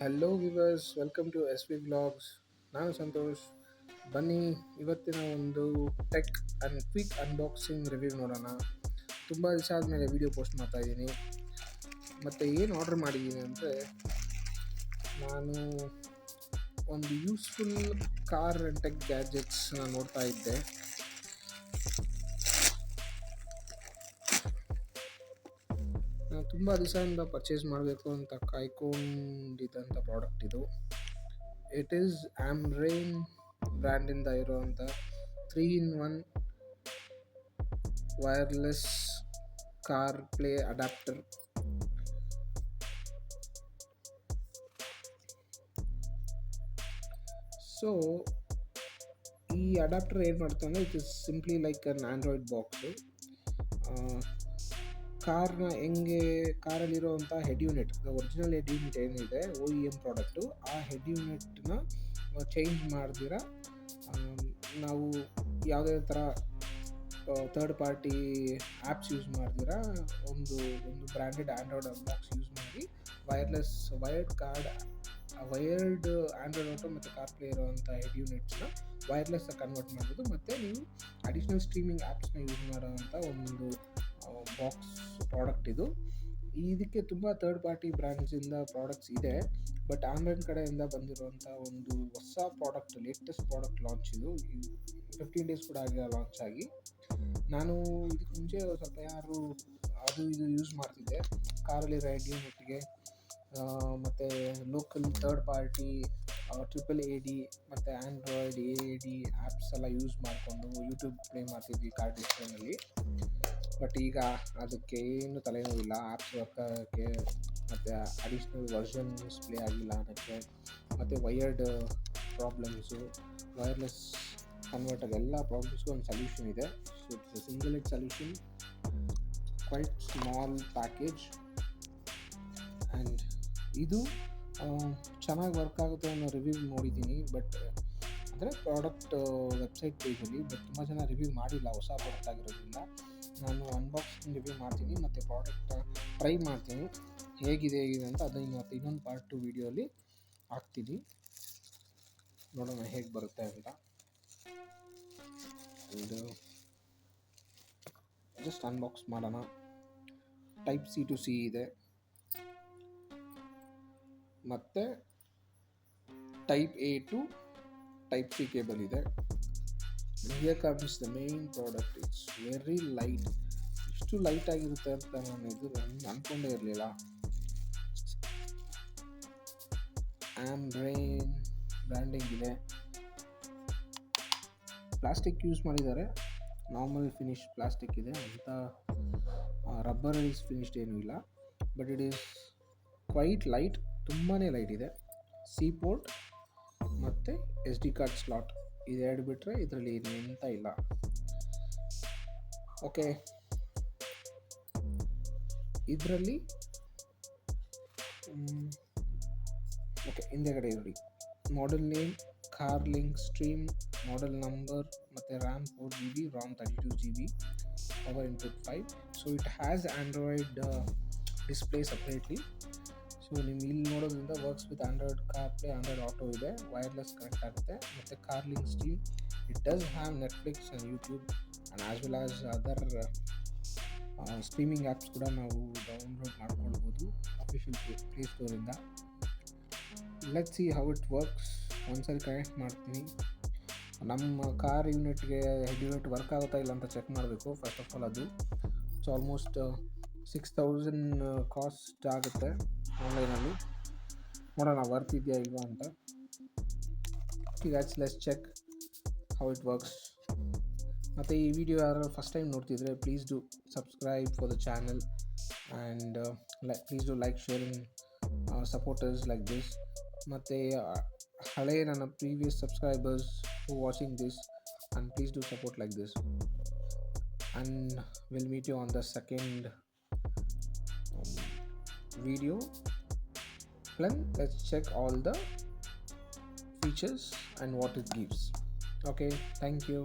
Hello viewers, welcome to S V vlogs. ನಾನು ಸಂತೋಷ್. ಬನ್ನಿ ಇವತ್ತಿನ ಒಂದು tech and quick unboxing review ನೋಡೋಣ. ತುಂಬ ದಿವಸ ಆದಮೇಲೆ ವಿಡಿಯೋ ಪೋಸ್ಟ್ ಮಾಡ್ತಾಯಿದ್ದೀನಿ. ಮತ್ತು ಏನು ಆರ್ಡ್ರ್ ಮಾಡಿದ್ದೀನಿ ಅಂದರೆ, ನಾನು ಒಂದು ಯೂಸ್ಫುಲ್ ಕಾರ್ ಆ್ಯಂಡ್ ಟೆಕ್ ಗ್ಯಾಜೆಟ್ಸ್ನ ನೋಡ್ತಾ ಇದ್ದೆ. ನಾನು ತುಂಬ ದಿವಸದಿಂದ ಪರ್ಚೇಸ್ ಮಾಡಬೇಕು ಅಂತ ಕಾಯ್ಕೊಂಡಿದ್ದಂಥ ಪ್ರಾಡಕ್ಟ್ ಇದು. ಇಟ್ ಈಸ್ ಆಮ್ರೈನ್ ಬ್ರ್ಯಾಂಡಿಂದ ಇರೋವಂಥ 3-in-1 wireless car play adapter. So ಈ ಅಡ್ಯಾಪ್ಟರ್ ಏನು ಮಾಡ್ತಾ ಅಂದರೆ, it is simply like an Android box. ಕಾರಲ್ಲಿರೋವಂಥ head unit, original head unit ಏನಿದೆ OEM ಪ್ರಾಡಕ್ಟು, ಆ ಹೆಡ್ ಯೂನಿಟ್ನ ಚೇಂಜ್ ಮಾಡ್ದಿರ ನಾವು ಯಾವುದೇ ಥರ ಥರ್ಡ್ ಪಾರ್ಟಿ ಆ್ಯಪ್ಸ್ ಯೂಸ್ ಮಾಡ್ದಿರ ಒಂದು ಬ್ರ್ಯಾಂಡೆಡ್ ಆ್ಯಂಡ್ರಾಯ್ಡ್ ಬಾಕ್ಸ್ ಯೂಸ್ ಮಾಡಿ ವೈರ್ಡ್ ಆ್ಯಂಡ್ರಾಯ್ಡ್ ಆಟೋ ಮತ್ತು ಕಾರ್ ಪ್ಲೇ ಇರೋವಂಥ ಹೆಡ್ ಯೂನಿಟ್ಸ್ನ ವೈರ್ಲೆಸ್ ಕನ್ವರ್ಟ್ ಮಾಡ್ಬೋದು. ಮತ್ತು ನೀವು ಅಡಿಷ್ನಲ್ ಸ್ಟ್ರೀಮಿಂಗ್ ಆ್ಯಪ್ಸ್ನ ಯೂಸ್ ಮಾಡೋವಂಥ ಒಂದು ಬಾಕ್ಸ್ ಪ್ರಾಡಕ್ಟ್ ಇದು. ಇದಕ್ಕೆ ತುಂಬ ಥರ್ಡ್ ಪಾರ್ಟಿ ಬ್ರ್ಯಾಂಡ್ಸಿಂದ ಪ್ರಾಡಕ್ಟ್ಸ್ ಇದೆ, ಬಟ್ ಆನ್ಲೈನ್ ಕಡೆಯಿಂದ ಬಂದಿರುವಂಥ ಒಂದು ಹೊಸ ಪ್ರಾಡಕ್ಟ್, ಲೇಟೆಸ್ಟ್ ಪ್ರಾಡಕ್ಟ್ ಲಾಂಚ್ ಇದು. 15 ಡೇಸ್ ಕೂಡ ಆಗಿದೆ ಲಾಂಚ್ ಆಗಿ. ನಾನು ಇದಕ್ಕೆ ಮುಂಚೆ ಸ್ವಲ್ಪ ಅದು ಇದು ಯೂಸ್ ಮಾಡ್ತಿದ್ದೆ ಕಾರಲ್ಲಿರೋ ಹೆಡ್ ಯೂನಿಟ್ಗೆ, ಮತ್ತು ಲೋಕಲ್ ಥರ್ಡ್ ಪಾರ್ಟಿ AAA ಮತ್ತು ಆ್ಯಂಡ್ರಾಯ್ಡ್ AAD ಆ್ಯಪ್ಸ್ ಎಲ್ಲ ಯೂಸ್ ಮಾಡಿಕೊಂಡು ಯೂಟ್ಯೂಬ್ ಪ್ಲೇ ಮಾಡ್ತಿದ್ವಿ ಕಾರ್ ಡಿಸ್ಪ್ಲೇನಲ್ಲಿ. ಬಟ್ ಈಗ ಅದಕ್ಕೆ ಏನು ತಲೆನೋವಿಲ್ಲ, ಆ್ಯಪ್ಸ್ ವರ್ಕ್ ಆಗೋಕ್ಕೆ ಮತ್ತು ಅಡಿಷ್ನಲ್ ವರ್ಷನ್ಸ್ ಪ್ಲೇ ಆಗಿಲ್ಲ ಅನ್ನೋಕ್ಕೆ, ಮತ್ತು ವೈರ್ಡ್ ಪ್ರಾಬ್ಲಮ್ಸು, ವೈರ್ಲೆಸ್ ಕನ್ವರ್ಟ್ ಎಲ್ಲ ಪ್ರಾಬ್ಲಮ್ಸ್ಗೂ ಒಂದು ಸೊಲ್ಯೂಷನ್ ಇದೆ. So it's a single head solution, quite small package. And ಇದು ಚೆನ್ನಾಗಿ ವರ್ಕ್ ಆಗುತ್ತೆ ಅನ್ನೋ ರಿವ್ಯೂ ನೋಡಿದ್ದೀನಿ, ಬಟ್ ಅಂದರೆ ಪ್ರಾಡಕ್ಟ್ ವೆಬ್ಸೈಟ್ ಪೇಜಲ್ಲಿ. ಬಟ್ ತುಂಬ ಜನ ರಿವ್ಯೂ ಮಾಡಿಲ್ಲ ಹೊಸ ಪ್ರಾಡಕ್ಟ್ ಆಗಿರೋದ್ರಿಂದ. ನಾನು ಅನ್ಬಾಕ್ಸಿಂಗ್ ರಿವ್ಯೂ ಮಾಡ್ತೀನಿ ಮತ್ತು ಪ್ರಾಡಕ್ಟ್ ಟ್ರೈ ಮಾಡ್ತೀನಿ ಹೇಗಿದೆ ಅಂತ. ಅದನ್ನು ಮತ್ತು ಇನ್ನೊಂದು ಪಾರ್ಟ್ 2 ವೀಡಿಯೋಲಿ ಹಾಕ್ತೀನಿ, ನೋಡೋಣ ಹೇಗೆ ಬರುತ್ತೆ ಅಂತ. ಇದು ಜಸ್ಟ್ ಅನ್ಬಾಕ್ಸ್ ಮಾಡೋಣ. Type-C to C ಇದೆ, ಮತ್ತು Type-A to Type-C ಕೇಬಲ್ ಇದೆ. Here comes the main product. It's very light. ಇಷ್ಟು ಲೈಟ್ ಆಗಿರುತ್ತೆ ಅಂತ ನಾನು ಅಂದ್ಕೊಂಡೇ ಇರಲಿಲ್ಲ. ಆಮ್ರೈನ್ ಬ್ರ್ಯಾಂಡಿಂಗ್ ಇದೆ. ಪ್ಲಾಸ್ಟಿಕ್ ಯೂಸ್ ಮಾಡಿದ್ದಾರೆ, ನಾರ್ಮಲ್ ಫಿನಿಶ್ ಪ್ಲಾಸ್ಟಿಕ್ ಇದೆ ಅಂತ. ರಬ್ಬರೈಸ್ ಫಿನಿಶ್ಡ್ ಏನೂ ಇಲ್ಲ, but it is quite light, ತುಂಬಾ ಲೈಟ್ ಇದೆ. C ಪೋರ್ಟ್ ಮತ್ತು SD ಕಾರ್ಡ್ ಸ್ಲಾಟ್ ಇದೆರಡು ಬಿಟ್ಟರೆ ಇದರಲ್ಲಿ ಎಂತ ಇಲ್ಲ. ಓಕೆ, ಇದರಲ್ಲಿ ಹಿಂದೆಗಡೆ ನೋಡಿ, model name, car link stream, model number, ಮತ್ತು RAM 4GB, ROM 32GB, power input 5. So it has Android display separately. So ನೀವು ಇಲ್ಲಿ ನೋಡೋದ್ರಿಂದ works with Android car play, Android auto ಇದೆ, ವೈರ್ಲೆಸ್ ಕನೆಕ್ಟ್ ಆಗುತ್ತೆ. ಮತ್ತು car link stream, it does have Netflix and YouTube and as well as other streaming apps ಕೂಡ ನಾವು download ಮಾಡ್ಕೊಳ್ಬೋದು official play ಸ್ಟೋರಿಂದ. Let's see how it works. ಒಂದ್ಸರಿ connect ಮಾಡ್ತೀನಿ. ನಮ್ಮ ಕಾರ್ ಯೂನಿಟ್ಗೆ ಹೆಡ್ ಯೂನಿಟ್ ವರ್ಕ್ ಆಗುತ್ತಾ ಇಲ್ಲ ಅಂತ ಚೆಕ್ ಮಾಡಬೇಕು ಫಸ್ಟ್ ಆಫ್ ಆಲ್. ಅದು ಇಟ್ಸ್ ಆಲ್ಮೋಸ್ಟ್ 6,000 ಕಾಸ್ಟ್ ಆಗುತ್ತೆ ಆನ್ಲೈನಲ್ಲಿ. ನೋಡೋಣ ವರ್ಕ್ ಇದೆಯಾ ಇಲ್ವಾ ಅಂತ. Let's check how it works. ಮತ್ತು ಈ ವಿಡಿಯೋ ಯಾರು ಫಸ್ಟ್ ಟೈಮ್ ನೋಡ್ತಿದ್ರೆ please do subscribe for the channel, and please do like, sharing, supporters like this. ಮತ್ತು ಹಳೆಯ ನನ್ನ previous subscribers who watching this, and please do support like this. And will meet you on the second video. Let's check all the features and what it gives. Okay, thank you.